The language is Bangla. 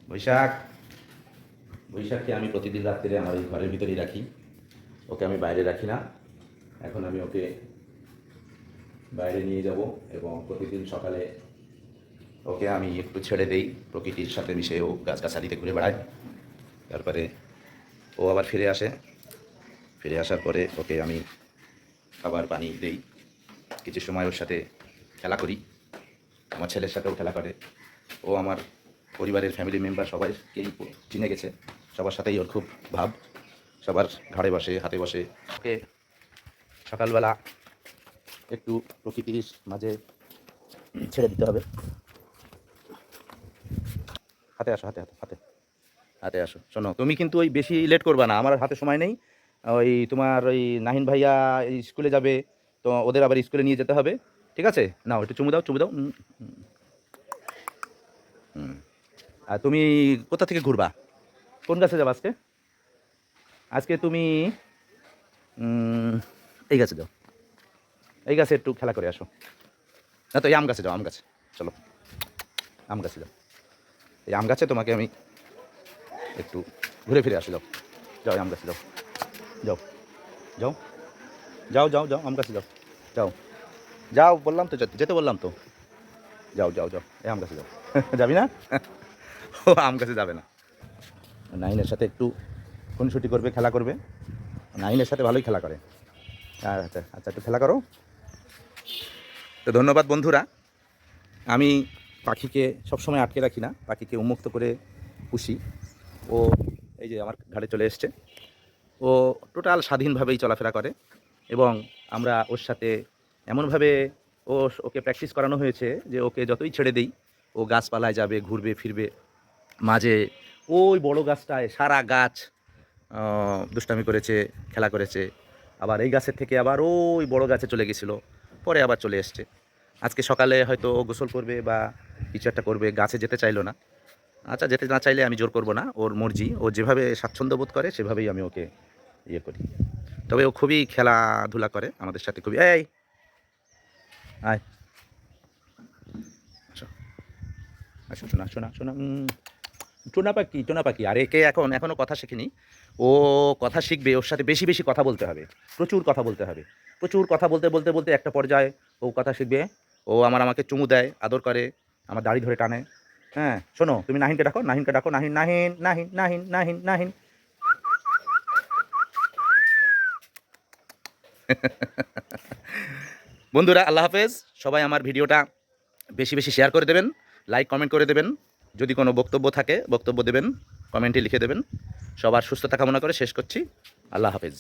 বৈশাখ বৈশাখকে আমি প্রতিদিন রাত্রে আমার এই ঘরের ভিতরেই রাখি, ওকে আমি বাইরে রাখি না। এখন আমি ওকে বাইরে নিয়ে যাব এবং প্রতিদিন সকালে ওকে আমি একটু ছেড়ে দেই, প্রকৃতির সাথে মিশে ও গাছগাছালিতে ঘুরে বেড়ায়। তারপরে ও আবার ফিরে আসে, ফিরে আসার পরে ওকে আমি খাবার পানি দেই, কিছু সময় ওর সাথে খেলা করি, আমার ছেলের সাথেও খেলা করে। ও আমার পরিবারের ফ্যামিলি মেম্বার সবাইকেই চিনে গেছে, সবার সাথেই ওর খুব ভাব, সবার ঘাড়ে বসে হাতে বসে। ওকে সকালবেলা একটু প্রকৃতির মাঝে ছেড়ে দিতে হবে। হাতে আসো, হাতে হাতে হাতে হাতে আসো। শোনো, তুমি কিন্তু ওই বেশি লেট করবা না, আমার হাতে সময় নেই। ওই তোমার ওই নাহিন ভাইয়া স্কুলে যাবে, তো ওদের আবার স্কুলে নিয়ে যেতে হবে, ঠিক আছে? নাও একটু চুমু দাও, চুমু দাও। আর তুমি কোথা থেকে ঘুরবা, কোন গাছে যাবা আজকে? আজকে তুমি এই গাছে যাও, এই গাছে একটু খেলা করে আসো। না তো এই আম গাছে যাও, আম গাছে চলো, আম গাছে যাও। এই আম গাছে তোমাকে আমি একটু ঘুরে ফিরে আসি, যাও যাও, এই আম গাছে যাও, যাও যাও যাও যাও যাও, আম গাছে যাও, যাও যাও, বললাম তো যেতে, যেতে বললাম তো, যাও যাও যাও, এই আম গাছে যাও। যাবি না? ও আম গাছে যাবে না, নাইনের সাথে একটু খুনসুটি করবে, খেলা করবে। নাইনের সাথে ভালোই খেলা করে। আচ্ছা আচ্ছা, একটু খেলা করো। তো ধন্যবাদ বন্ধুরা। আমি পাখিকে সবসময় আটকে রাখি না, পাখিকে উন্মুক্ত করে পুষি। ও এই যে আমার ঘাড়ে চলে এসছে, ও টোটাল স্বাধীনভাবেই চলাফেরা করে এবং আমরা ওর সাথে এমনভাবে ওকে প্র্যাকটিস করানো হয়েছে যে ওকে যতই ছেড়ে দেই ও গাছপালায় যাবে, ঘুরবে ফিরবে। মাঝে ওই বড় গাছটায় সারা গাছ দুষ্টামি করেছে, খেলা করেছে। আবার এই গাছের থেকে আবার ওই বড় গাছে চলে গেছিলো, পরে আবার চলে এসছে। আজকে সকালে হয়তো ও গোসল করবে বা কিছু একটা করবে, গাছে যেতে চাইলো না। আচ্ছা, যেতে না চাইলে আমি জোর করব না, ওর মর্জি, ও যেভাবে স্বাচ্ছন্দ্য বোধ করে সেভাবেই আমি ওকে ইয়ে করি। তবে ও খুবই খেলাধুলা করে আমাদের সাথে, খুবই। এই আয়, আসো আসো, শোনা শোনা শোনা। টোনা পাখি, টোনা পাখি। আর একে এখনও কথা শেখেনি, ও কথা শিখবে, ওর সাথে বেশি বেশি কথা বলতে হবে, প্রচুর কথা বলতে হবে। প্রচুর কথা বলতে বলতে বলতে একটা পর্যায়ে ও কথা শিখবে। ও আমাকে চুমু দেয়, আদর করে, আমার দাড়ি ধরে টানে। হ্যাঁ শোনো, তুমি নাহিনকে ডাকো, নাহিনকে ডাকো, নাহিন নাহিন নাহিন নাহিন নাহিন নাহিন। বন্ধুরা আল্লাহ হাফেজ। সবাই আমার ভিডিওটা বেশি বেশি শেয়ার করে দেবেন, লাইক কমেন্ট করে দেবেন। যদি কোনো বক্তব্য থাকে বক্তব্য দেবেন, কমেন্টে লিখে দেবেন। সবার সুস্থতা কামনা করে শেষ করছি। আল্লাহ হাফেজ।